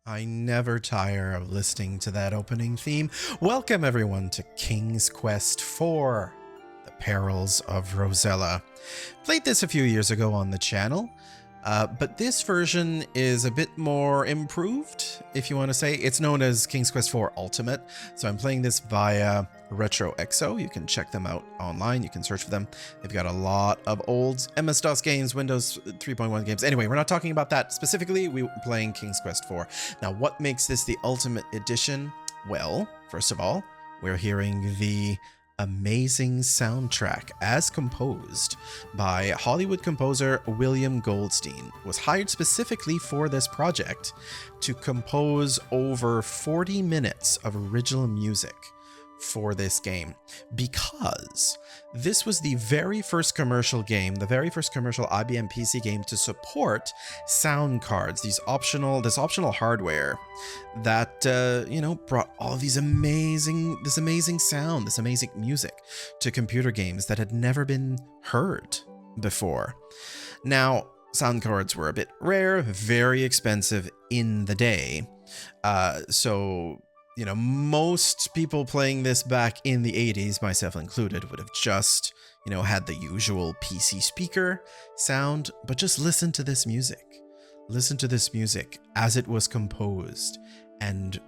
I never tire of listening to that opening theme. Welcome everyone to King's Quest IV, The Perils of Rosella. Played this a few years ago on the channel, but this version is a bit more improved, if you want to say. It's known as King's Quest IV Ultimate, so I'm playing this via RetroXO. You can check them out online. You can search for them. They've got a lot of old MS-DOS games, Windows 3.1 games. Anyway, we're not talking about that specifically. We're playing King's Quest IV. Now, what makes this the Ultimate Edition? Well, first of all, we're hearing the amazing soundtrack as composed by Hollywood composer William Goldstein. Was hired specifically for this project to compose over 40 minutes of original music for this game, because this was the very first commercial game, the very first commercial IBM PC game to support sound cards, this optional hardware that brought all these amazing sound, this amazing music to computer games that had never been heard before. Now, sound cards were a bit rare, very expensive in the day, so most people playing this back in the 80s, myself included, would have just, had the usual PC speaker sound, but just listen to this music. Listen to this music as it was composed, and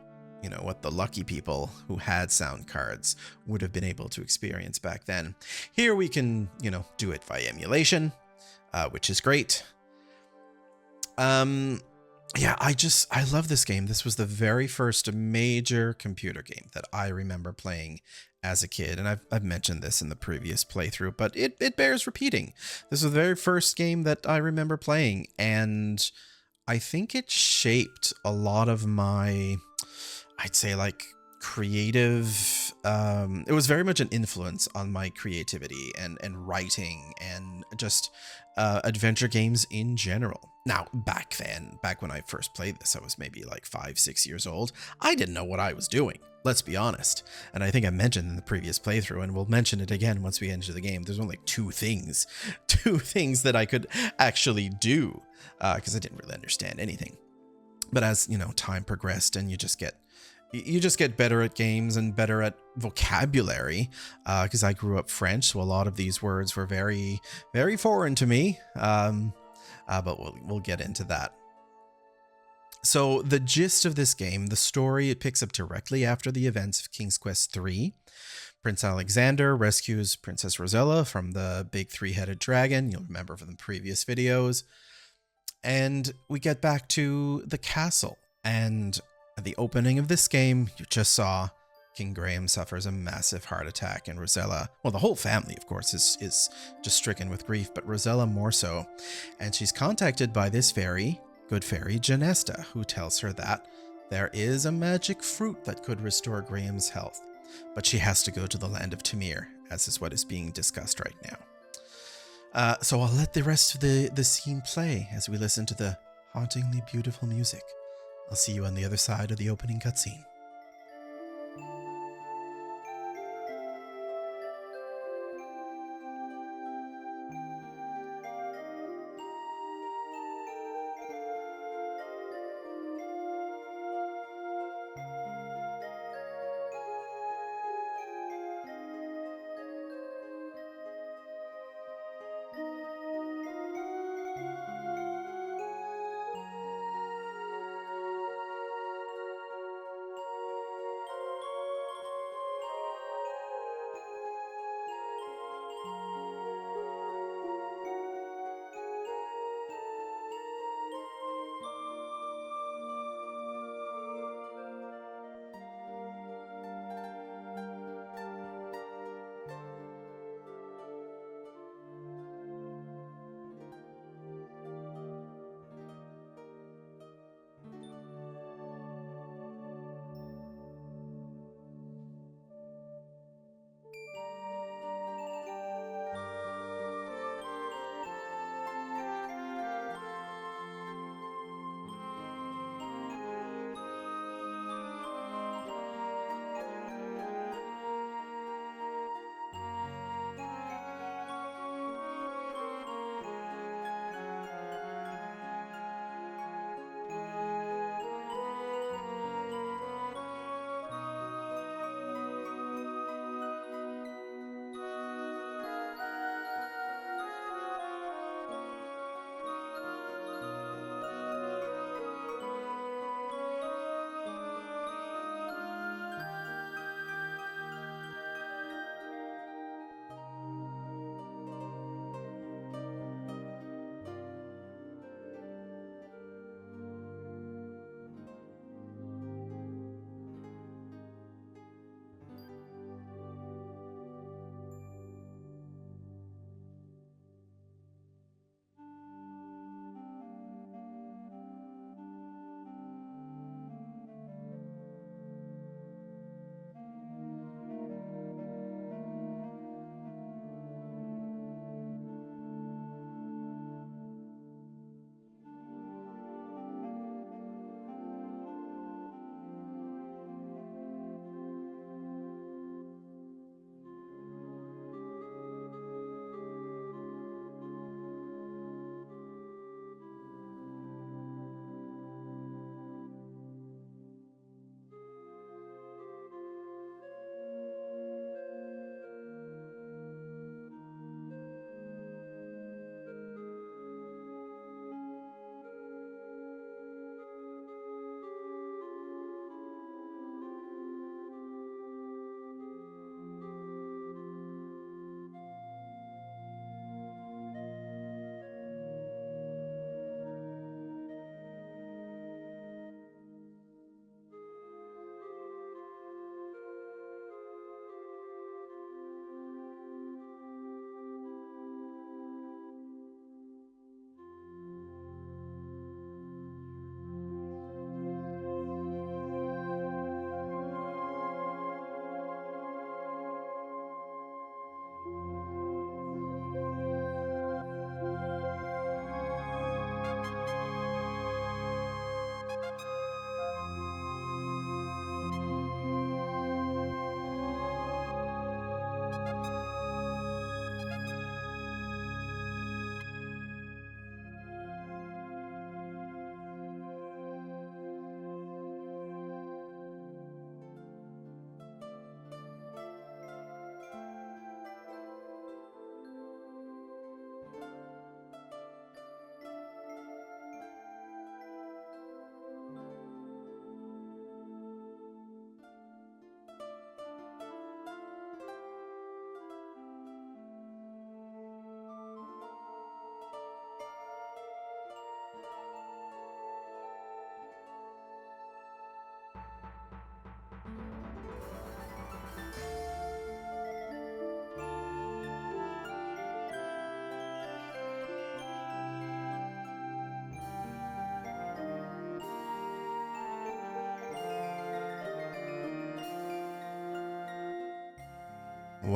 what the lucky people who had sound cards would have been able to experience back then. Here we can, do it via emulation, which is great. Yeah, I love this game. This was the very first major computer game that I remember playing as a kid. And I've mentioned this in the previous playthrough, but it bears repeating. This was the very first game that I remember playing. And I think it shaped a lot of my, I'd say, like, creative, it was very much an influence on my creativity and writing and just adventure games in general. Now, back when I first played this, I was maybe like 5-6 years old. I didn't know what I was doing, let's be honest. And I think I mentioned in the previous playthrough, and we'll mention it again once we enter the game, there's only two things that I could actually do, because I didn't really understand anything. But as, time progressed and you just get better at games and better at vocabulary, because I grew up French, so a lot of these words were very, very foreign to me. But we'll get into that. So the gist of this game, the story, it picks up directly after the events of King's Quest III. Prince Alexander rescues Princess Rosella from the big three-headed dragon. You'll remember from the previous videos. And we get back to the castle. And at the opening of this game, you just saw King Graham suffers a massive heart attack, and Rosella, well, the whole family, of course, is just stricken with grief, but Rosella more so. And she's contacted by this good fairy, Genesta, who tells her that there is a magic fruit that could restore Graham's health, but she has to go to the land of Tamir, as is what is being discussed right now. So I'll let the rest of the scene play as we listen to the hauntingly beautiful music. I'll see you on the other side of the opening cutscene.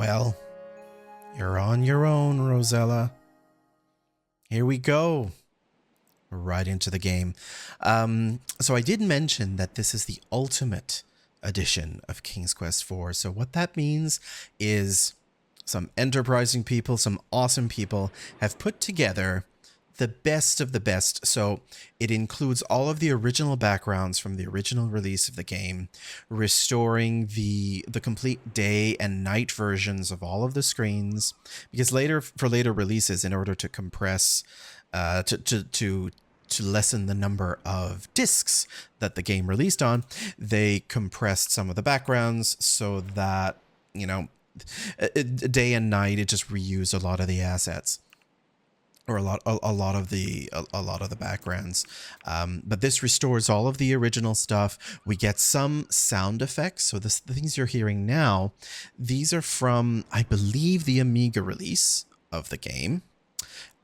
Well, you're on your own, Rosella. Here we go. Right into the game. So I did mention that this is the ultimate edition of King's Quest IV. So what that means is some enterprising people, some awesome people have put together the best of the best. So it includes all of the original backgrounds from the original release of the game, restoring the complete day and night versions of all of the screens, because for later releases, in order to compress to lessen the number of discs that the game released on, they compressed some of the backgrounds so that, you know, day and night, it just reused a lot of the assets, or a lot of the backgrounds. But this restores all of the original stuff. We get some sound effects. So the things you're hearing now, these are from, I believe, the Amiga release of the game.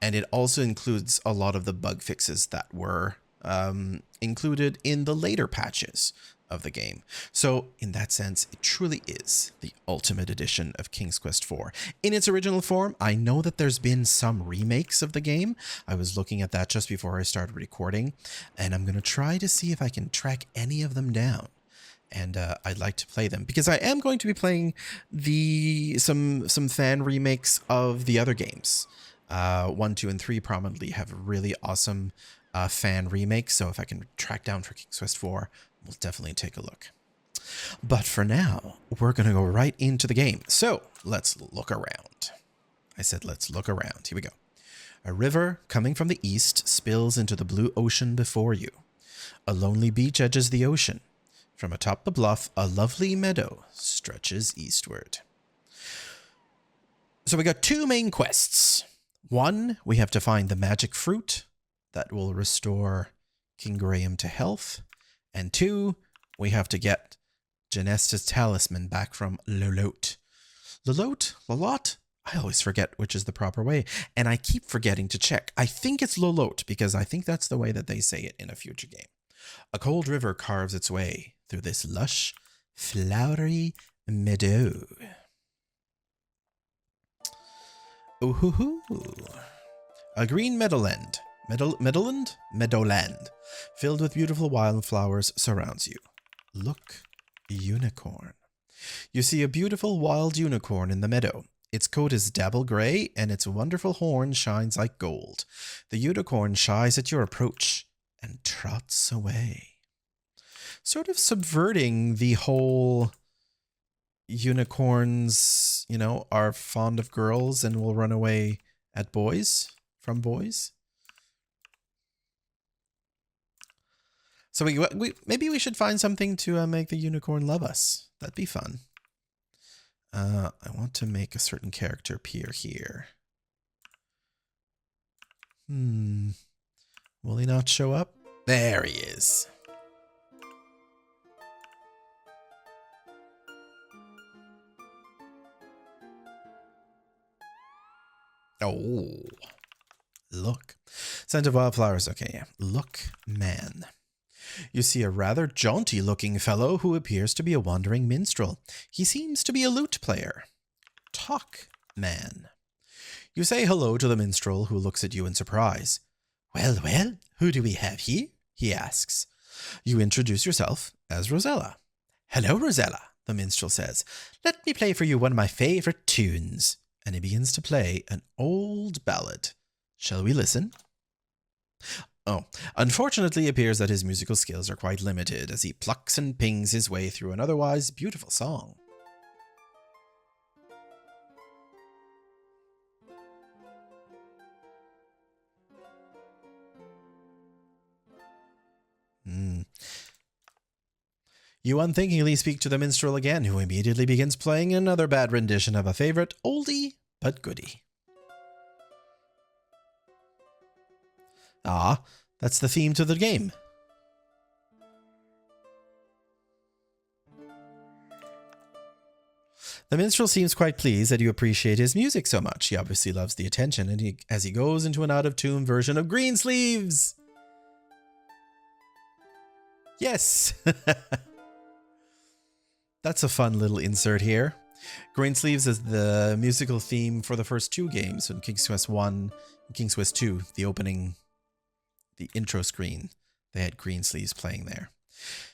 And it also includes a lot of the bug fixes that were included in the later patches of the game. So in that sense, it truly is the ultimate edition of King's Quest IV. In its original form, I know that there's been some remakes of the game. I was looking at that just before I started recording, and I'm going to try to see if I can track any of them down. And I'd like to play them, because I am going to be playing some fan remakes of the other games. 1, 2, and 3 prominently have really awesome fan remakes. So if I can track down for King's Quest IV, we'll definitely take a look. But for now, we're going to go right into the game. So let's look around. I said, let's look around. Here we go. A river coming from the east spills into the blue ocean before you. A lonely beach edges the ocean. From atop the bluff, a lovely meadow stretches eastward. So we got 2 main quests. One, we have to find the magic fruit that will restore King Graham to health. And 2, we have to get Genesta's talisman back from Lolotte. Lolotte? I always forget which is the proper way, and I keep forgetting to check. I think it's Lolotte, because I think that's the way that they say it in a future game. A cold river carves its way through this lush, flowery meadow. Ooh-hoo-hoo. A green meadowland, filled with beautiful wildflowers, surrounds you. Look, unicorn. You see a beautiful wild unicorn in the meadow. Its coat is dapple gray, and its wonderful horn shines like gold. The unicorn shies at your approach and trots away. Sort of subverting the whole unicorns, you know, are fond of girls and will run away at boys, from boys. So maybe we should find something to make the unicorn love us. That'd be fun. I want to make a certain character appear here. Will he not show up? There he is. Oh, look. Scent of wildflowers. Okay, yeah. Look, man. You see a rather jaunty-looking fellow who appears to be a wandering minstrel. He seems to be a lute player. Talk, man. You say hello to the minstrel, who looks at you in surprise. Well, well, who do we have here? He asks. You introduce yourself as Rosella. Hello, Rosella, the minstrel says. Let me play for you one of my favorite tunes. And he begins to play an old ballad. Shall we listen? Oh, unfortunately, it appears that his musical skills are quite limited as he plucks and pings his way through an otherwise beautiful song. You unthinkingly speak to the minstrel again, who immediately begins playing another bad rendition of a favorite oldie but goodie. Ah, that's the theme to the game. The minstrel seems quite pleased that you appreciate his music so much. He obviously loves the attention, and as he goes into an out-of-tune version of Greensleeves. Yes! That's a fun little insert here. Greensleeves is the musical theme for the first 2 games in King's Quest 1 and King's Quest 2, the intro screen. They had Greensleeves playing there.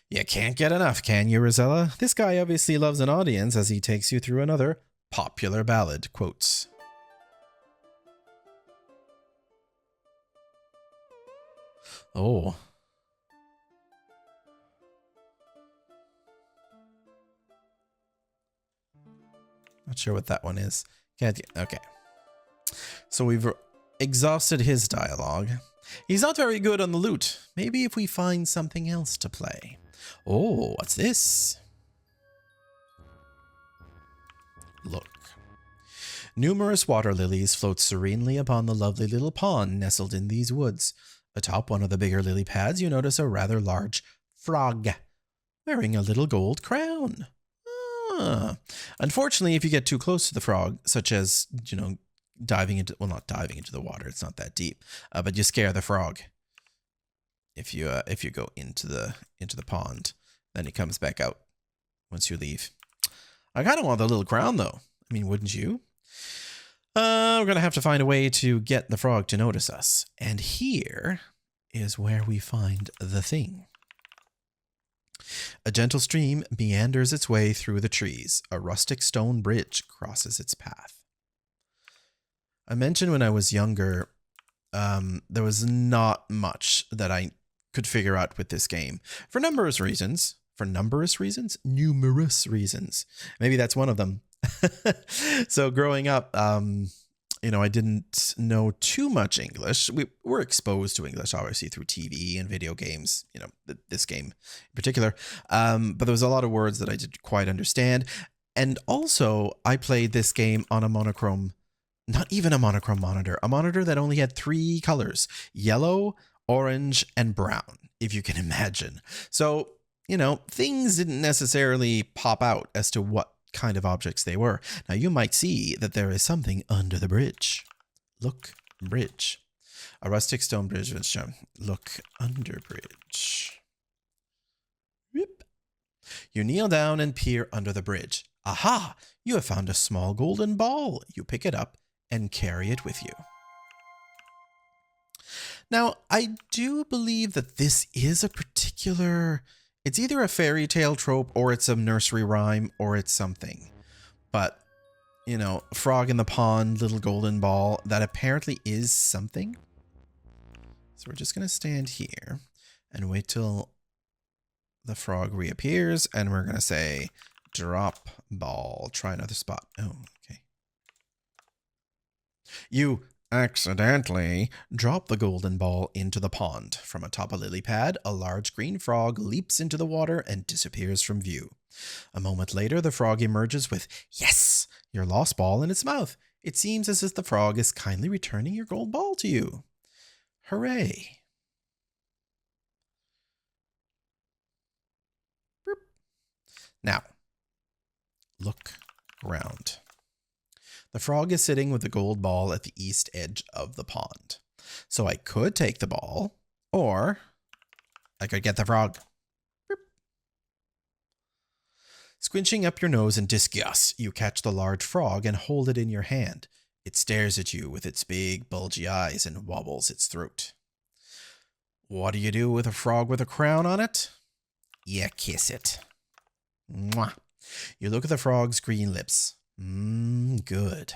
You can't get enough, can you, Rosella? This guy obviously loves an audience as he takes you through another popular ballad. Quotes. Oh. Not sure what that one is. Okay. So we've exhausted his dialogue. He's not very good on the lute. Maybe if we find something else to play. Oh, what's this? Look. Numerous water lilies float serenely upon the lovely little pond nestled in these woods. Atop one of the bigger lily pads, you notice a rather large frog wearing a little gold crown. Unfortunately, if you get too close to the frog, such as, diving into, well, not diving into the water, it's not that deep, but you scare the frog. If you go into the pond, then he comes back out once you leave. I kind of want the little crown though. I mean, wouldn't you? We're gonna have to find a way to get the frog to notice us, and here is where we find the thing. A gentle stream meanders its way through the trees. A rustic stone bridge crosses its path. I mentioned when I was younger, there was not much that I could figure out with this game for numerous reasons. Numerous reasons. Maybe that's one of them. So growing up, I didn't know too much English. We were exposed to English, obviously, through TV and video games, this game in particular. But there was a lot of words that I didn't quite understand. And also, I played this game on a monochrome, not even a monochrome monitor, a monitor that only had 3 colors, yellow, orange, and brown, if you can imagine. So, things didn't necessarily pop out as to what kind of objects they were. Now you might see that there is something under the bridge. Look, bridge. A rustic stone bridge. Look under bridge. Whoop. You kneel down and peer under the bridge. Aha! You have found a small golden ball. You pick it up and carry it with you. Now, I do believe that this is a particular... It's either a fairy tale trope, or it's a nursery rhyme, or it's something. But, frog in the pond, little golden ball, that apparently is something. So we're just going to stand here and wait till the frog reappears. And we're going to say, drop ball, try another spot. Oh, okay. You accidentally drop the golden ball into the pond. From atop a lily pad, a large green frog leaps into the water and disappears from view. A moment later, the frog emerges with, yes, your lost ball in its mouth. It seems as if the frog is kindly returning your gold ball to you. Hooray. Boop. Now, look around. The frog is sitting with the gold ball at the east edge of the pond. So I could take the ball, or I could get the frog. Boop. Squinching up your nose in disgust, you catch the large frog and hold it in your hand. It stares at you with its big, bulgy eyes and wobbles its throat. What do you do with a frog with a crown on it? You kiss it. Mwah. You look at the frog's green lips. Good.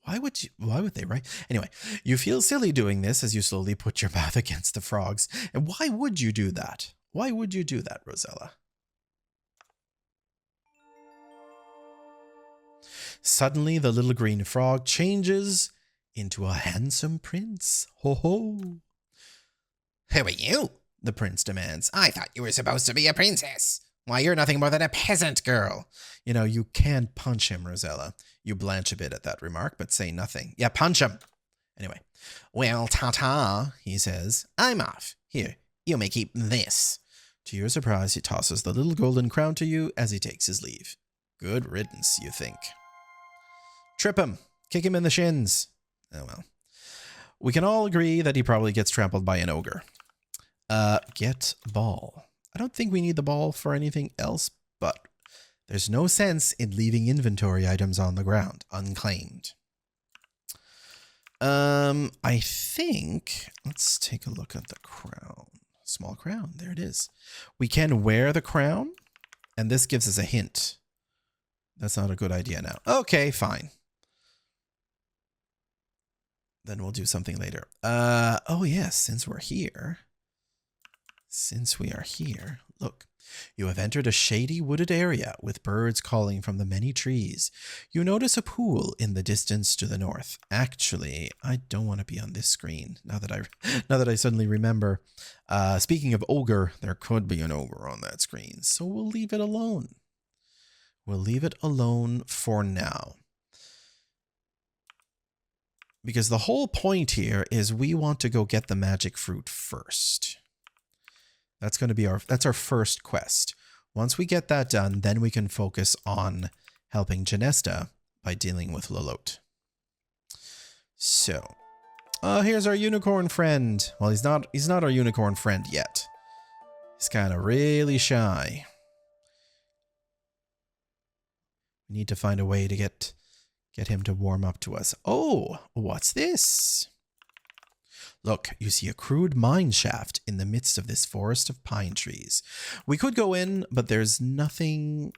Why would they, right? Anyway, you feel silly doing this as you slowly put your mouth against the frog's. And why would you do that? Why would you do that, Rosella? Suddenly, the little green frog changes into a handsome prince. Ho ho. Who are you? The prince demands. I thought you were supposed to be a princess. Why, you're nothing more than a peasant girl. You can punch him, Rosella. You blanch a bit at that remark, but say nothing. Yeah, punch him. Anyway. Well, ta-ta, he says. I'm off. Here, you may keep this. To your surprise, he tosses the little golden crown to you as he takes his leave. Good riddance, you think. Trip him. Kick him in the shins. Oh, well. We can all agree that he probably gets trampled by an ogre. Get ball. I don't think we need the ball for anything else, but There's no sense in leaving inventory items on the ground, unclaimed. I think, let's take a look at the crown. Small crown, there it is. We can wear the crown, and this gives us a hint. That's not a good idea now. Okay, fine. Then we'll do something later. Oh yes, since we're here. Since we are here, look. You have entered a shady wooded area with birds calling from the many trees. You notice a pool in the distance to the north. Actually, I don't want to be on this screen now that I suddenly remember. Speaking of ogre, there could be an ogre on that screen, so we'll leave it alone. We'll leave it alone for now. Because the whole point here is we want to go get the magic fruit first. That's going to be that's our first quest. Once we get that done, then we can focus on helping Genesta by dealing with Lolotte. So, here's our unicorn friend. Well, he's not our unicorn friend yet. He's kind of really shy. We need to find a way to get him to warm up to us. Oh, what's this? Look, you see a crude mine shaft in the midst of this forest of pine trees. We could go in, but there's nothing,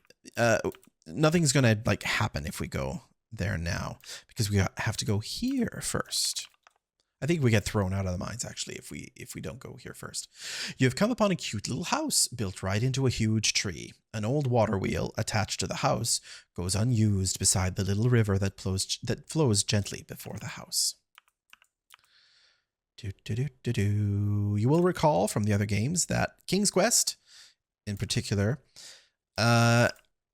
nothing's going to like happen if we go there now, because we have to go here first. I think we get thrown out of the mines, actually, if we don't go here first. You have come upon a cute little house built right into a huge tree. An old water wheel attached to the house goes unused beside the little river that flows gently before the house. You will recall from the other games that King's Quest, in particular,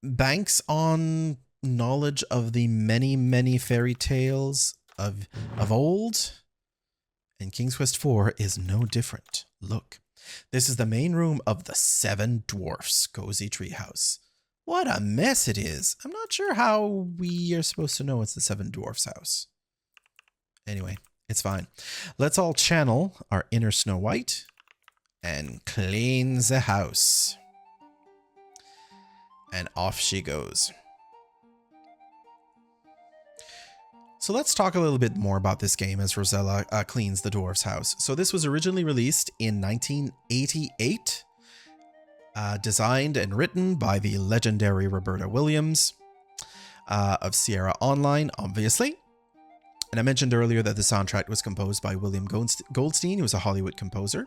banks on knowledge of the many, many fairy tales of old. And King's Quest IV is no different. Look, this is the main room of the Seven Dwarfs' cozy treehouse. What a mess it is. I'm not sure how we are supposed to know it's the Seven Dwarfs' house. Anyway, it's fine. Let's all channel our inner Snow White and clean the house. And off she goes. So let's talk a little bit more about this game as Rosella cleans the dwarf's house. So this was originally released in 1988, designed and written by the legendary Roberta Williams of Sierra Online, obviously. And I mentioned earlier that the soundtrack was composed by William Goldstein, who was a Hollywood composer.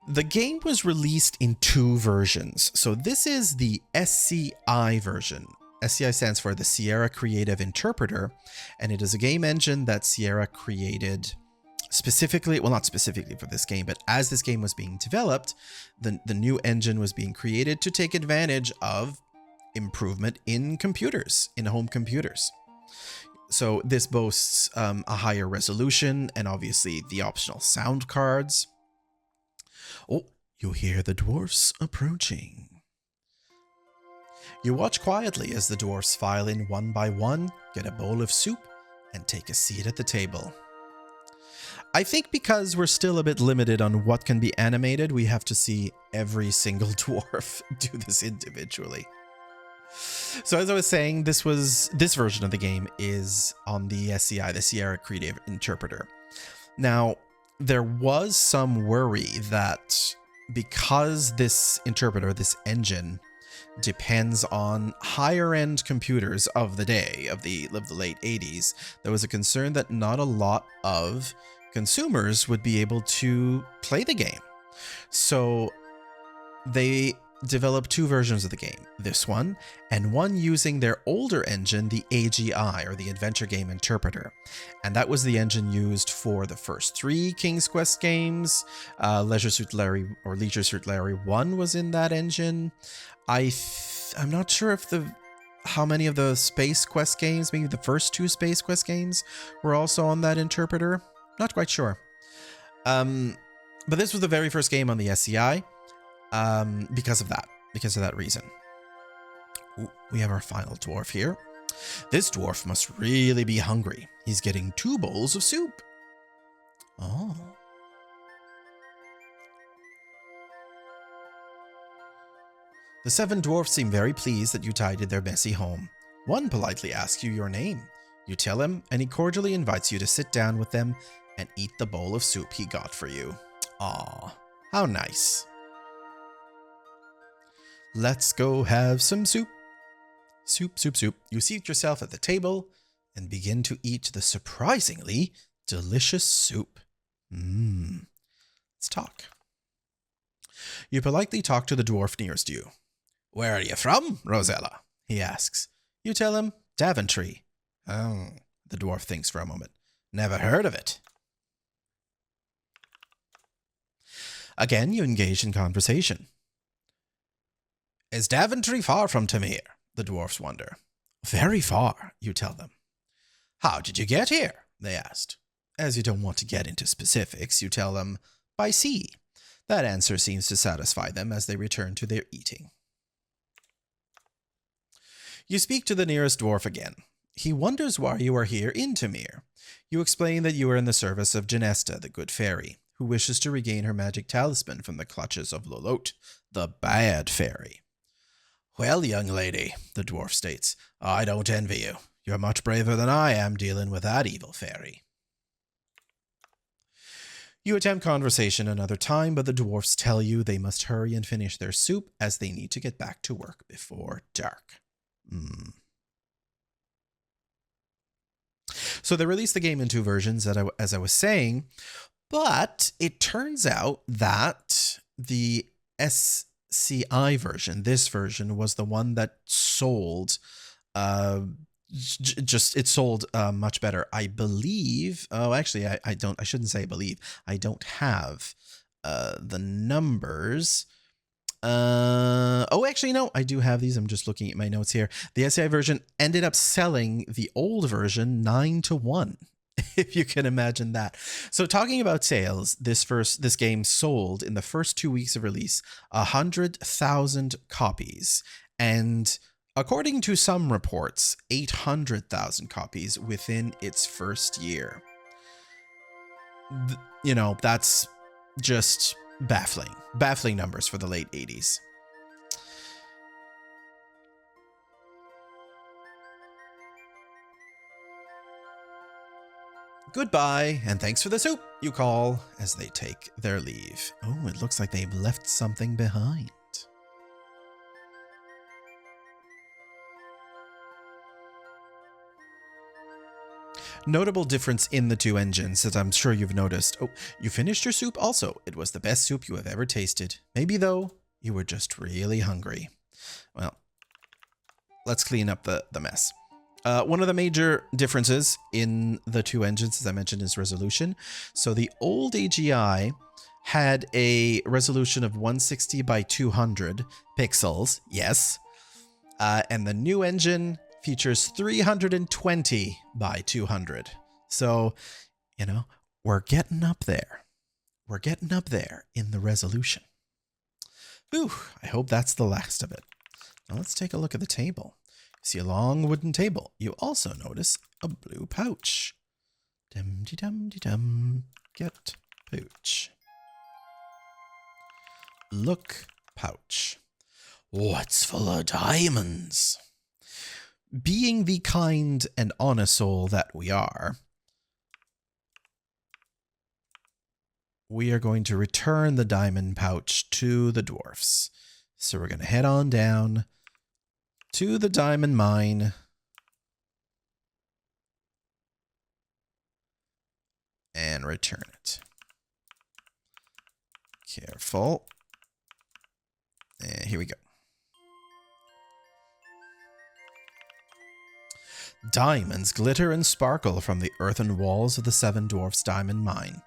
The game was released in two versions. So this is the SCI version. SCI stands for the Sierra Creative Interpreter, and it is a game engine that Sierra created specifically, well, not specifically for this game, but as this game was being developed, the new engine was being created to take advantage of improvement in computers, in home computers. So this boasts a higher resolution and obviously the optional sound cards. Oh, you hear the dwarfs approaching. You watch quietly as the dwarfs file in one by one, get a bowl of soup, and take a seat at the table. I think because we're still a bit limited on what can be animated, we have to see every single dwarf do this individually. So as I was saying, this version of the game is on the SCI, the Sierra Creative Interpreter. Now, there was some worry that because this interpreter, this engine, depends on higher end computers of the day, of the late 80s, there was a concern that not a lot of consumers would be able to play the game. So they developed two versions of the game, this one, and one using their older engine, the AGI, or the Adventure Game Interpreter. And that was the engine used for the first three King's Quest games. Leisure Suit Larry, or Leisure Suit Larry 1 was in that engine. I'm not sure if how many of the Space Quest games, maybe the first two Space Quest games, were also on that interpreter. Not quite sure. But this was the very first game on the SCI. Because of that reason. Ooh, we have our final dwarf here. This dwarf must really be hungry. He's getting 2 bowls of soup. Oh. The 7 dwarfs seem very pleased that you tidied their messy home. One politely asks you your name. You tell him, and he cordially invites you to sit down with them and eat the bowl of soup he got for you. Aw, how nice. Let's go have some soup. Soup, soup, soup. You seat yourself at the table and begin to eat the surprisingly delicious soup. Let's talk. You politely talk to the dwarf nearest you. Where are you from, Rosella? He asks. You tell him, Daventry. Oh, the dwarf thinks for a moment. Never heard of it. Again, you engage in conversation. Is Daventry far from Tamir? The dwarfs wonder. Very far, you tell them. How did you get here? They asked. As you don't want to get into specifics, you tell them, by sea. That answer seems to satisfy them as they return to their eating. You speak to the nearest dwarf again. He wonders why you are here in Tamir. You explain that you are in the service of Genesta, the good fairy, who wishes to regain her magic talisman from the clutches of Lolot, the bad fairy. Well, young lady, the dwarf states, I don't envy you. You're much braver than I am dealing with that evil fairy. You attempt conversation another time, but the dwarfs tell you they must hurry and finish their soup as they need to get back to work before dark. So they released the game in 2 versions, as I was saying, but it turns out that the SCI version, this version, was the one that sold it sold much better, I believe. Oh, actually, I shouldn't say I believe. I don't have the numbers. Actually, no, I do have these. I'm just looking at my notes here. The SCI version ended up selling the old version 9-1, if you can imagine that. So talking about sales, this game sold in the first 2 weeks of release 100,000 copies, and according to some reports, 800,000 copies within its first year. That's just baffling numbers for the late 80s. Goodbye, and thanks for the soup, you call as they take their leave. Oh, it looks like they've left something behind. Notable difference in the 2 engines, as I'm sure you've noticed. Oh, you finished your soup also. It was the best soup you have ever tasted. Maybe, though, you were just really hungry. Well, let's clean up the mess. One of the major differences in the 2 engines, as I mentioned, is resolution. So the old AGI had a resolution of 160 by 200 pixels, yes. And the new engine features 320 by 200. So, we're getting up there. We're getting up there in the resolution. Whew, I hope that's the last of it. Now let's take a look at the table. You see a long wooden table. You also notice a blue pouch. Dum-de-dum-de-dum. Get pouch. Look pouch. What's full of diamonds? Being the kind and honest soul that we are going to return the diamond pouch to the dwarfs. So we're going to head on down to the diamond mine and return it. Careful. And here we go. Diamonds glitter and sparkle from the earthen walls of the 7 Dwarfs Diamond Mine.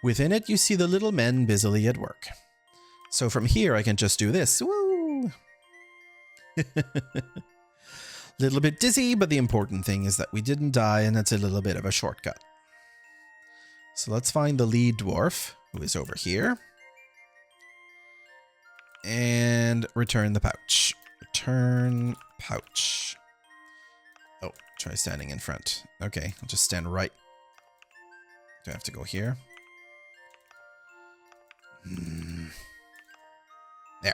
Within it, you see the little men busily at work. So from here, I can just do this. Woo! Little bit dizzy, but the important thing is that we didn't die, and it's a little bit of a shortcut. So let's find the lead dwarf, who is over here. And return the pouch. Return pouch. Oh, try standing in front. Okay, I'll just stand right. Do I have to go here? There.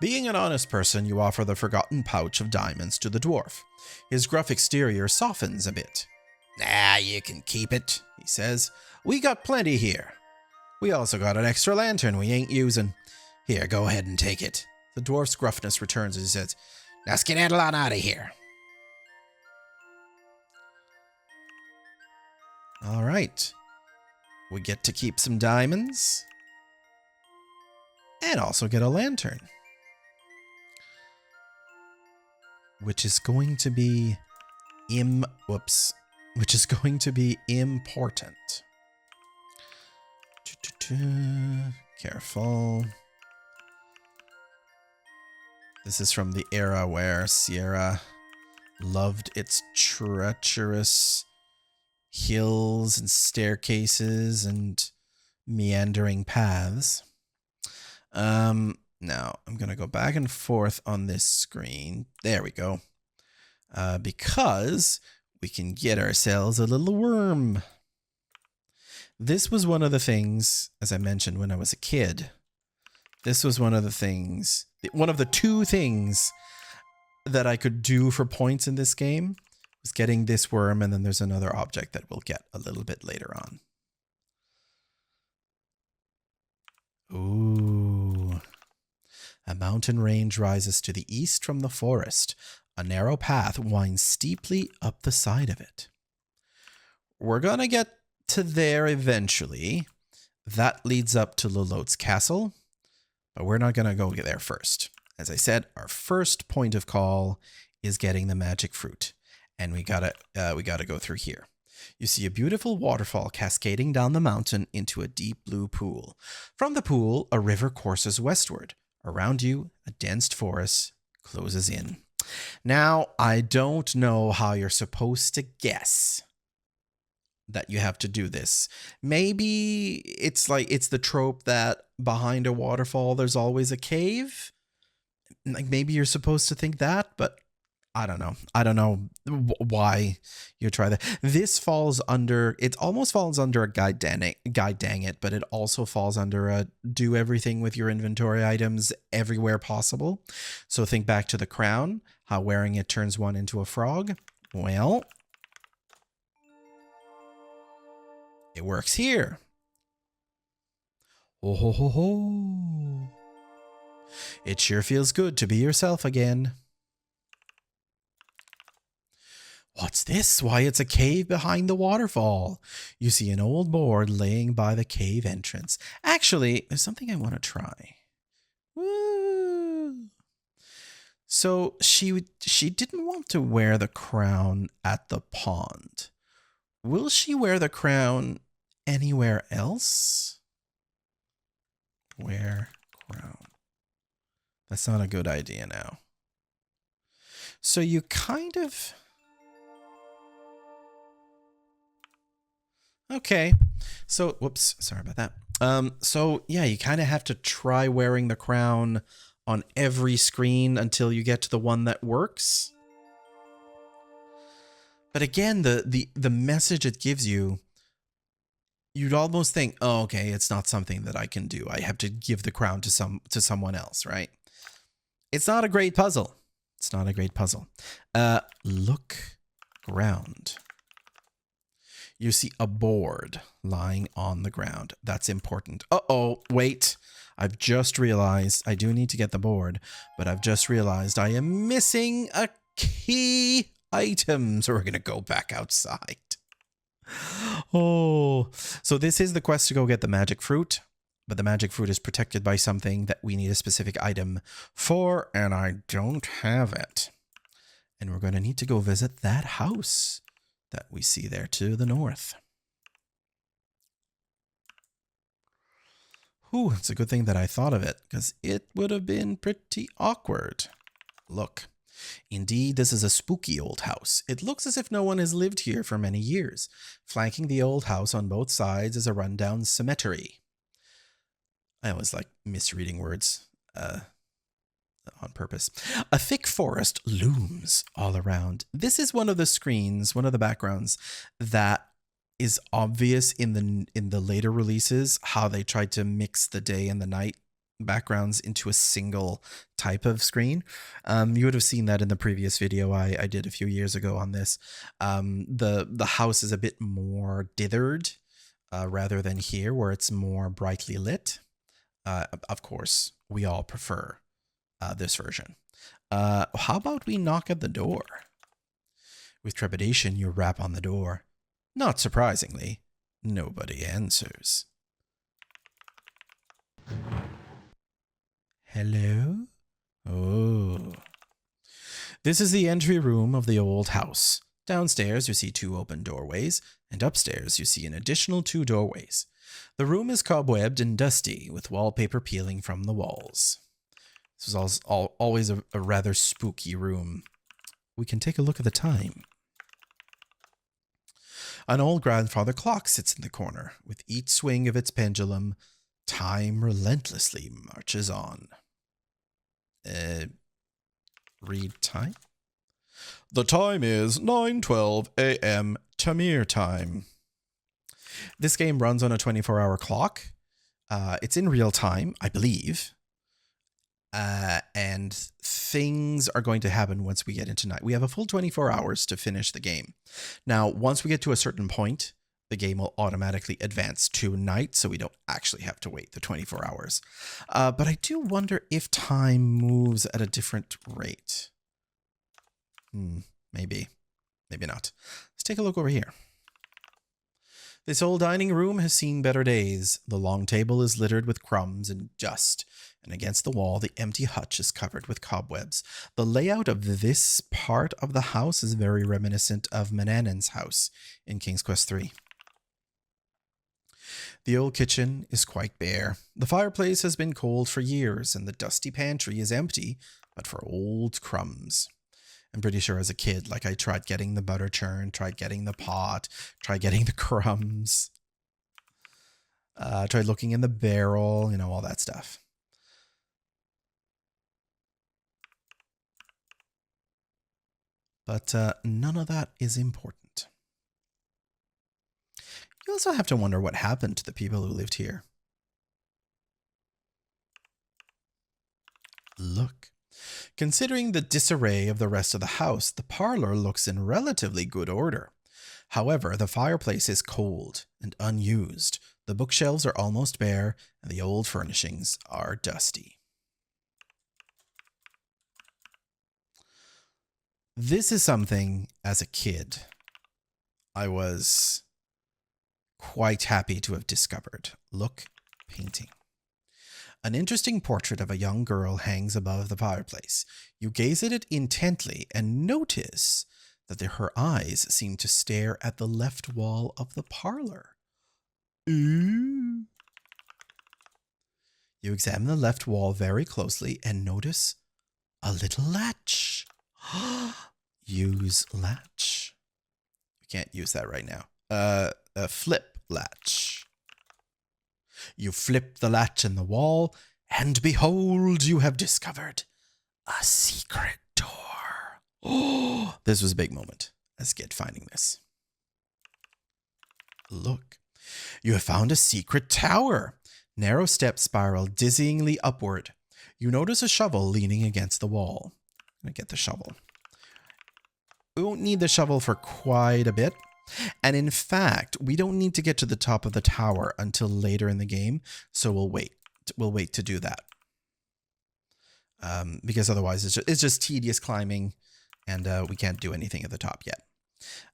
Being an honest person, you offer the forgotten pouch of diamonds to the dwarf. His gruff exterior softens a bit. Nah, you can keep it, he says. We got plenty here. We also got an extra lantern we ain't using. Here, go ahead and take it. The dwarf's gruffness returns as he says, now skedaddle on out of here. All right. We get to keep some diamonds. And also get a lantern. Which is going to be important. Careful. This is from the era where Sierra loved its treacherous hills and staircases and meandering paths. Now, I'm going to go back and forth on this screen. There we go. Because we can get ourselves a little worm. This was one of the things, as I mentioned when I was a kid, this was one of the two things that I could do for points in this game was getting this worm, and then there's another object that we'll get a little bit later on. Ooh. A mountain range rises to the east from the forest. A narrow path winds steeply up the side of it. We're going to get to there eventually. That leads up to Lolote's castle, but we're not going to go there first. As I said, our first point of call is getting the magic fruit, and we gotta go through here. You see a beautiful waterfall cascading down the mountain into a deep blue pool. From the pool, a river courses westward. Around you, a dense forest closes in. Now, I don't know how you're supposed to guess that you have to do this. Maybe it's the trope that behind a waterfall, there's always a cave. Like maybe you're supposed to think that, but I don't know. I don't know why you try that. This falls under, it almost falls under a guide dang it, but it also falls under a do everything with your inventory items everywhere possible. So think back to the crown, how wearing it turns one into a frog. Well, it works here. Oh ho ho ho. It sure feels good to be yourself again. What's this? Why, it's a cave behind the waterfall. You see an old board laying by the cave entrance. Actually, there's something I want to try. Woo! So she didn't want to wear the crown at the pond. Will she wear the crown anywhere else? Wear crown. That's not a good idea now. So you kind of... Okay, so, whoops, sorry about that. So yeah, you kind of have to try wearing the crown on every screen until you get to the one that works. But again, the message it gives you, you'd almost think, oh, okay, it's not something that I can do. I have to give the crown to someone else, right? It's not a great puzzle. It's not a great puzzle. Look ground. You see a board lying on the ground. That's important. Uh-oh, wait. I've just realized I do need to get the board, but I've just realized I am missing a key item. So we're going to go back outside. Oh, so this is the quest to go get the magic fruit, but the magic fruit is protected by something that we need a specific item for, and I don't have it. And we're going to need to go visit that house that we see there to the north. Ooh, it's a good thing that I thought of it, because it would have been pretty awkward. Look, indeed, this is a spooky old house. It looks as if no one has lived here for many years. Flanking the old house on both sides is a rundown cemetery. I always like misreading words on purpose. A thick forest looms all around. This is one of the screens, one of the backgrounds that is obvious in the later releases, how they tried to mix the day and the night backgrounds into a single type of screen. You would have seen that in the previous video I did a few years ago on this. The house is a bit more dithered rather than here where it's more brightly lit. Of course, we all prefer this version. How about we knock at the door? With trepidation, you rap on the door. Not surprisingly, nobody answers. Hello? Oh. This is the entry room of the old house. Downstairs, you see 2 open doorways, and upstairs, you see an additional 2 doorways. The room is cobwebbed and dusty, with wallpaper peeling from the walls. This was always a rather spooky room. We can take a look at the time. An old grandfather clock sits in the corner. With each swing of its pendulum, time relentlessly marches on. Read time? The time is 9:12 a.m. Tamir time. This game runs on a 24-hour clock. It's in real time, I believe. And things are going to happen once we get into night. We have a full 24 hours to finish the game. Now, once we get to a certain point, the game will automatically advance to night, so we don't actually have to wait the 24 hours. But I do wonder if time moves at a different rate. Maybe. Maybe not. Let's take a look over here. This old dining room has seen better days. The long table is littered with crumbs and dust, and against the wall, the empty hutch is covered with cobwebs. The layout of this part of the house is very reminiscent of Manannan's house in King's Quest III. The old kitchen is quite bare. The fireplace has been cold for years, and the dusty pantry is empty, but for old crumbs. I'm pretty sure as a kid, like I tried getting the butter churn, tried getting the pot, tried getting the crumbs, tried looking in the barrel, you know, all that stuff. But none of that is important. You also have to wonder what happened to the people who lived here. Look. Considering the disarray of the rest of the house, the parlor looks in relatively good order. However, the fireplace is cold and unused. The bookshelves are almost bare, and the old furnishings are dusty. This is something, as a kid, I was quite happy to have discovered. Look, painting. An interesting portrait of a young girl hangs above the fireplace. You gaze at it intently and notice that her eyes seem to stare at the left wall of the parlor. Ooh. You examine the left wall very closely and notice a little latch. Use latch. You can't use that right now. A flip latch. You flip the latch in the wall, and behold, you have discovered a secret door. Oh, this was a big moment as a kid finding this. Look, you have found a secret tower. Narrow steps spiral dizzyingly upward. You notice a shovel leaning against the wall. I'm going to get the shovel. We won't need the shovel for quite a bit. And in fact, we don't need to get to the top of the tower until later in the game, so we'll wait. We'll wait to do that. Because otherwise it's just tedious climbing, and we can't do anything at the top yet.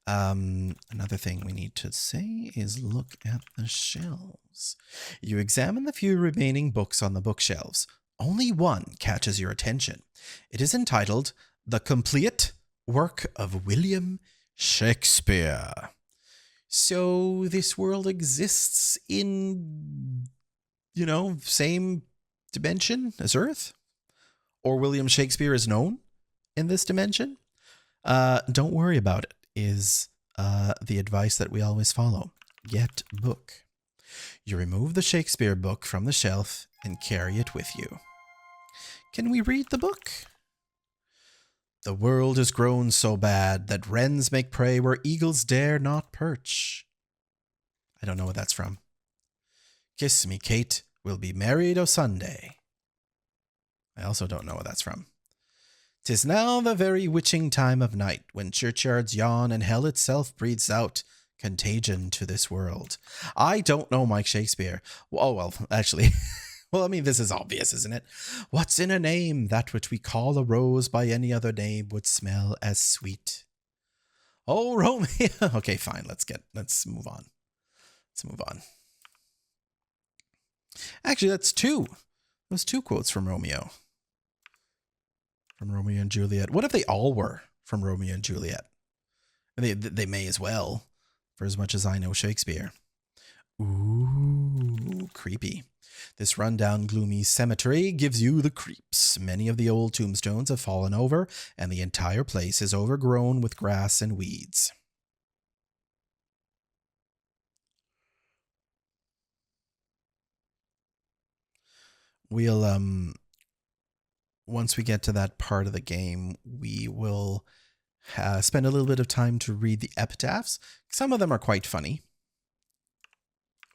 Another thing we need to say is look at the shelves. You examine the few remaining books on the bookshelves. Only one catches your attention. It is entitled The Complete Work of William Shakespeare. So this world exists in, you know, same dimension as Earth? Or William Shakespeare is known in this dimension? Don't worry about it, is the advice that we always follow. Get book. You remove the Shakespeare book from the shelf and carry it with you. Can we read the book? The world has grown so bad that wrens make prey where eagles dare not perch. I don't know what that's from. Kiss me, Kate. We'll be married o' Sunday. I also don't know what that's from. 'Tis now the very witching time of night, when churchyards yawn and hell itself breathes out contagion to this world. I don't know Mike Shakespeare. Oh, well, actually, well, I mean, this is obvious, isn't it? What's in a name? That which we call a rose by any other name would smell as sweet. Oh, Romeo. Okay, fine. Let's move on. Let's move on. Actually, that's two. Those two quotes from Romeo. From Romeo and Juliet. What if they all were from Romeo and Juliet? They may as well, for as much as I know Shakespeare. Ooh, creepy. This rundown, gloomy cemetery gives you the creeps. Many of the old tombstones have fallen over, and the entire place is overgrown with grass and weeds. We'll, once we get to that part of the game, we will spend a little bit of time to read the epitaphs. Some of them are quite funny.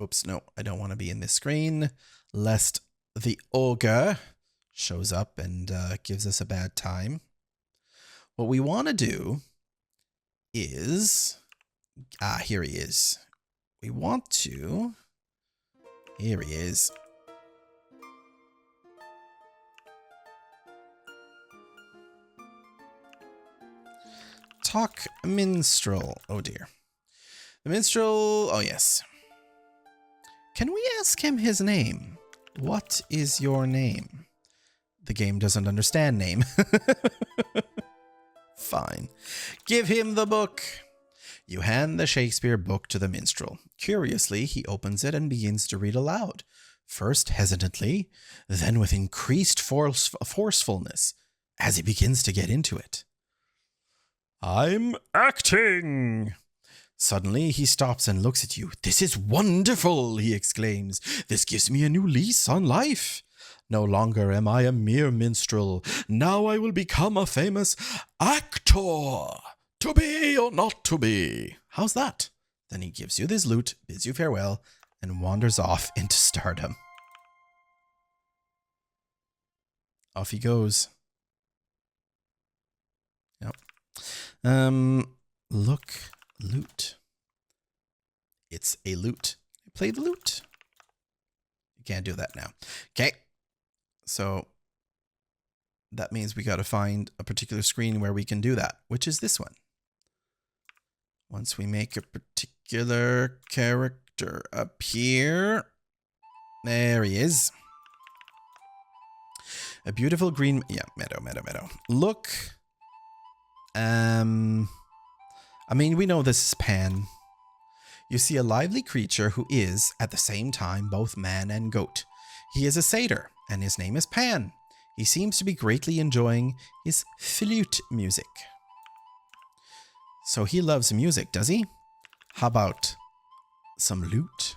Oops, no, I don't want to be in this screen, lest the ogre shows up and gives us a bad time. What we want to do is... here he is. We want to... Here he is. Talk minstrel. Oh dear. The minstrel. Oh yes. Can we ask him his name? What is your name? The game doesn't understand name. Fine. Give him the book. You hand the Shakespeare book to the minstrel. Curiously, he opens it and begins to read aloud. First hesitantly, then with increased forcefulness, as he begins to get into it. I'm acting. Suddenly, he stops and looks at you. This is wonderful, he exclaims. This gives me a new lease on life. No longer am I a mere minstrel. Now I will become a famous actor. To be or not to be. How's that? Then he gives you this lute, bids you farewell, and wanders off into stardom. Off he goes. Yep. Look, lute. It's a lute. Play the lute. You can't do that now. Okay. So that means we got to find a particular screen where we can do that, which is this one. Once we make a particular character appear, there he is. A beautiful green, yeah, meadow. Look. I mean, we know this is Pan. You see a lively creature who is, at the same time, both man and goat. He is a satyr, and his name is Pan. He seems to be greatly enjoying his flute music. So he loves music, does he? How about some lute?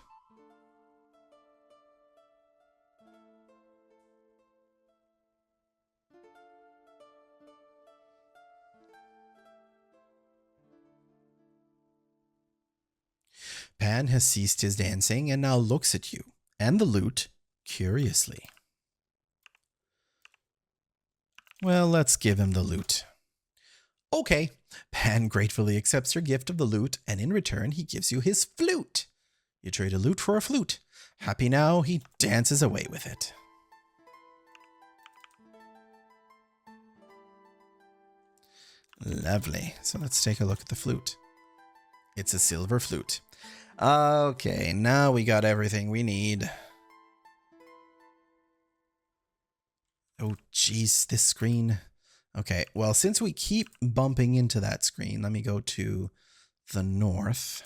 Pan has ceased his dancing and now looks at you and the lute curiously. Well, let's give him the lute. Okay. Pan gratefully accepts your gift of the lute, and in return he gives you his flute. You trade a lute for a flute. Happy now, he dances away with it. Lovely. So let's take a look at the flute. It's a silver flute. Okay, now we got everything we need. Oh, geez, this screen. Okay, well, since we keep bumping into that screen, let me go to the north.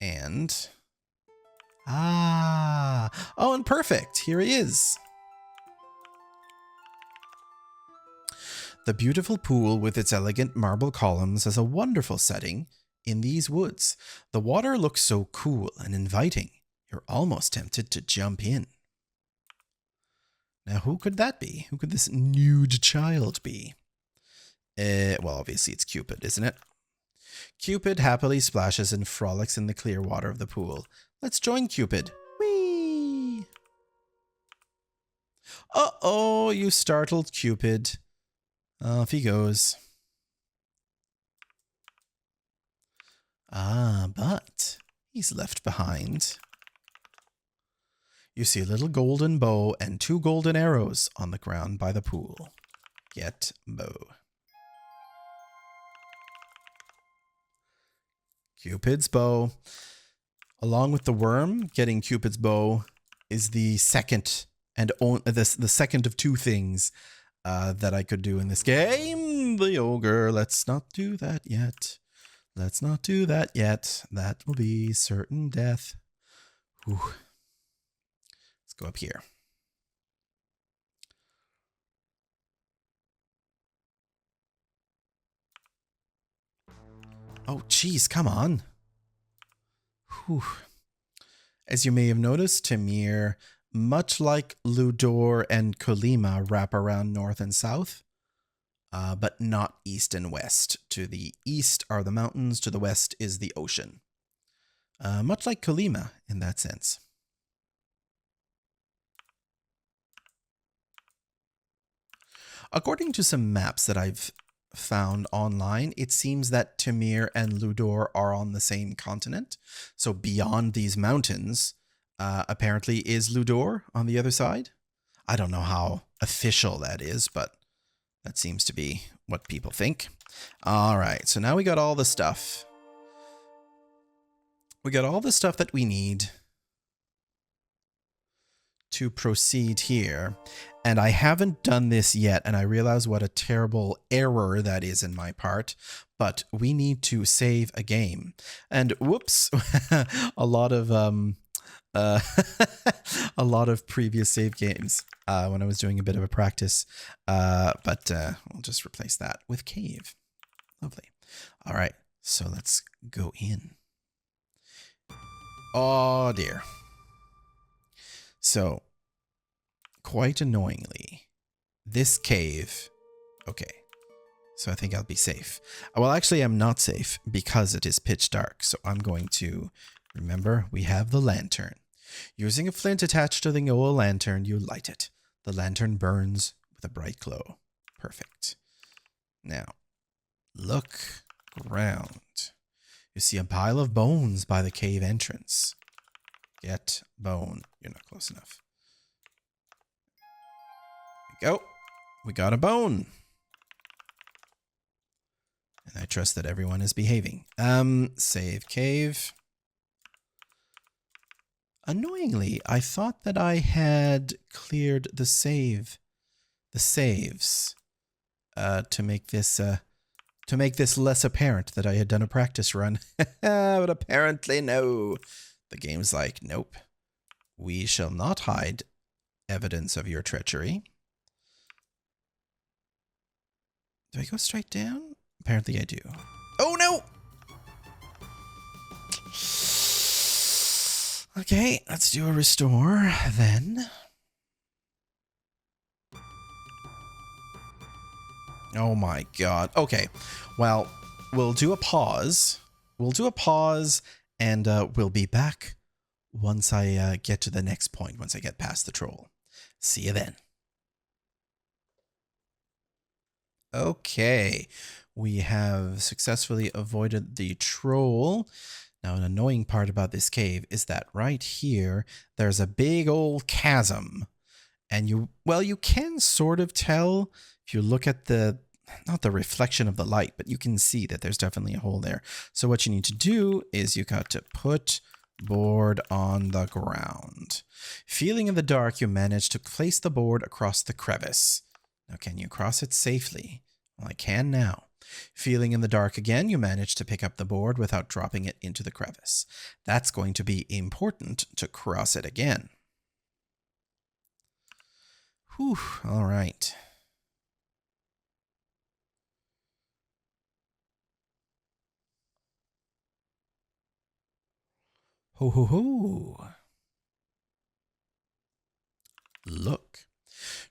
And... oh, and perfect. Here he is. The beautiful pool with its elegant marble columns has a wonderful setting in these woods. The water looks so cool and inviting. You're almost tempted to jump in. Now, who could that be? Who could this nude child be? Well, obviously it's Cupid, isn't it? Cupid happily splashes and frolics in the clear water of the pool. Let's join Cupid. Whee! Uh-oh, you startled Cupid. Off he goes. Ah, but he's left behind. You see a little golden bow and 2 golden arrows on the ground by the pool. Get bow. Cupid's bow. Along with the worm, getting Cupid's bow is the second and the second of 2 things that I could do in this game. The ogre. Let's not do that yet. Let's not do that yet. That will be certain death. Whew. Let's go up here. Oh, geez, come on. Whew. As you may have noticed, Tamir, much like Ludor and Colima, wrap around north and south, but not east and west. To the east are the mountains, to the west is the ocean. Much like Colima in that sense. According to some maps that I've found online, it seems that Tamir and Ludor are on the same continent. So beyond these mountains, apparently is Ludor on the other side. I don't know how official that is, but that seems to be what people think. All right, so now we got all the stuff. We got all the stuff that we need to proceed here. And I haven't done this yet, and I realize what a terrible error that is in my part, but we need to save a game. And whoops, a lot of a lot of previous save games when I was doing a bit of a practice, but we'll just replace that with cave. Lovely. All right, so let's go in. Oh dear. So, quite annoyingly, this cave, okay, so I think I'll be safe. Well, actually, I'm not safe because it is pitch dark. So I'm going to, remember, we have the lantern. Using a flint attached to the oil lantern, you light it. The lantern burns with a bright glow. Perfect. Now, look around. You see a pile of bones by the cave entrance. Get bone. You're not close enough. There we go. We got a bone. And I trust that everyone is behaving. Save cave. Annoyingly, I thought that I had cleared the saves, to make this less apparent that I had done a practice run. But apparently no. The game's like, nope. We shall not hide evidence of your treachery. Do I go straight down? Apparently I do. Oh no! Okay, let's do a restore then. Oh my god. Okay, well, we'll do a pause. We'll do a pause and we'll be back once I get to the next point, once I get past the troll. See you then. Okay, we have successfully avoided the troll. Now, an annoying part about this cave is that right here, there's a big old chasm. And you can sort of tell if you look at not the reflection of the light, but you can see that there's definitely a hole there. So what you need to do is you got to put board on the ground. Feeling in the dark, you manage to place the board across the crevice. Now, can you cross it safely? Well, I can now. Feeling in the dark again, you manage to pick up the board without dropping it into the crevice. That's going to be important to cross it again. Whew, all right. Ho ho ho. Look.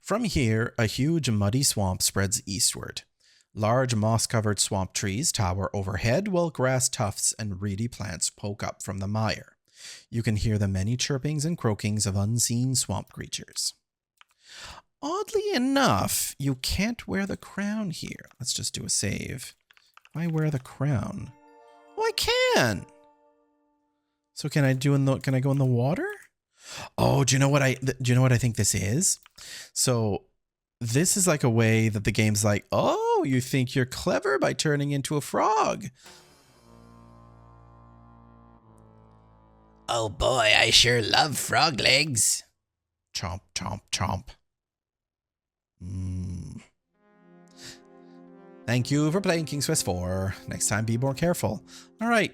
From here, a huge muddy swamp spreads eastward. Large moss-covered swamp trees tower overhead while grass tufts and reedy plants poke up from the mire. You can hear the many chirpings and croakings of unseen swamp creatures. Oddly enough, you can't wear the crown here. Let's just do a save. Why wear the crown? Oh, I can. So can I go in the water? Oh, do you know what I think this is? So this is like a way that the game's like, oh, you think you're clever by turning into a frog. Oh boy, I sure love frog legs. Chomp, chomp, chomp. Thank you for playing King's Quest 4. Next time, be more careful. All right,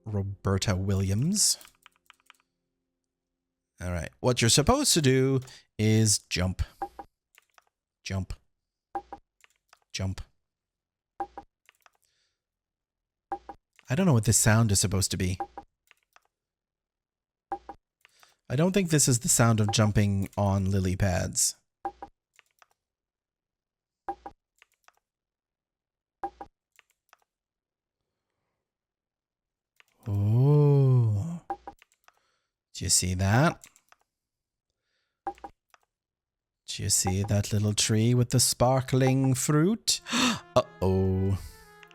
Roberta Williams. All right, what you're supposed to do is jump. Jump. Jump. I don't know what this sound is supposed to be. I don't think this is the sound of jumping on lily pads. Oh. Do you see that? Do you see that little tree with the sparkling fruit? Uh-oh.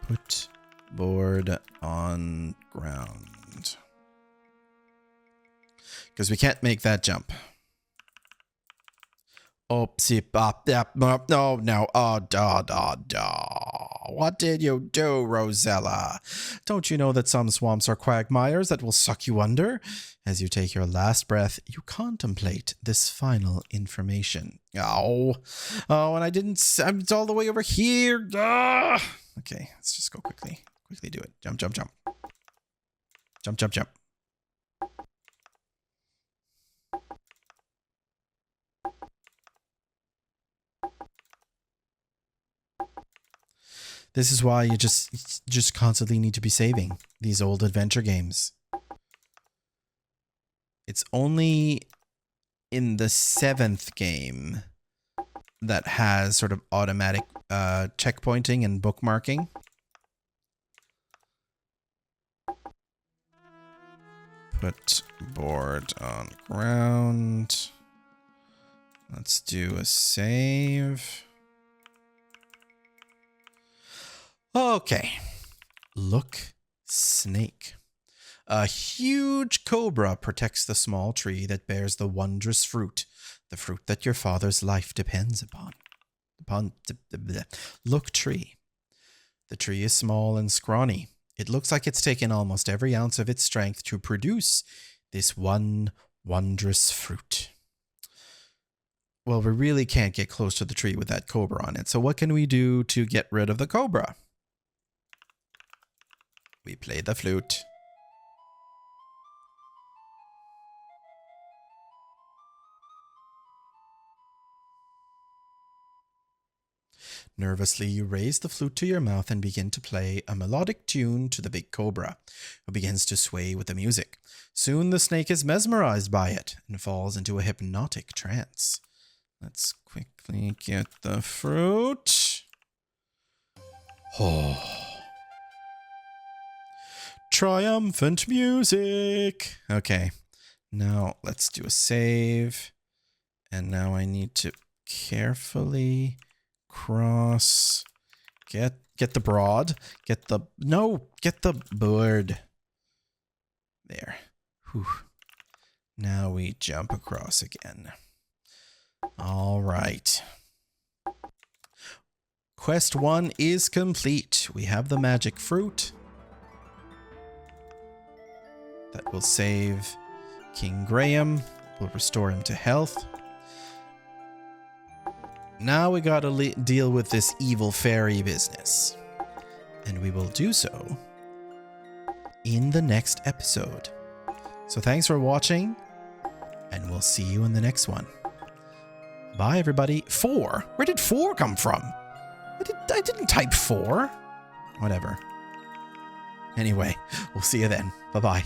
Put board on ground. Because we can't make that jump. Oopsie bop, yep, no, oh, da. What did you do, Rosella? Don't you know that some swamps are quagmires that will suck you under? As you take your last breath, you contemplate this final information. Oh, and it's all the way over here. Okay, let's just go quickly. Quickly do it. Jump, jump, jump. Jump, jump, jump. This is why you just constantly need to be saving these old adventure games. It's only in the 7th game that has sort of automatic checkpointing and bookmarking. Put board on ground. Let's do a save. Okay. Look, snake. A huge cobra protects the small tree that bears the wondrous fruit, the fruit that your father's life depends upon. Look, tree. The tree is small and scrawny. It looks like it's taken almost every ounce of its strength to produce this one wondrous fruit. Well, we really can't get close to the tree with that cobra on it. So what can we do to get rid of the cobra? We play the flute. Nervously, you raise the flute to your mouth and begin to play a melodic tune to the big cobra, who begins to sway with the music. Soon the snake is mesmerized by it and falls into a hypnotic trance. Let's quickly get the fruit. Oh. Triumphant music. Okay, now let's do a save. And now I need to carefully cross. Get the broad. Get the bird. There. Whew. Now we jump across again. All right. Quest 1 is complete. We have the magic fruit. That will save King Graham. Will restore him to health. Now we gotta deal with this evil fairy business. And we will do so in the next episode. So thanks for watching, and we'll see you in the next one. Bye, everybody. 4? Where did 4 come from? I didn't type 4. Whatever. Anyway, we'll see you then. Bye-bye.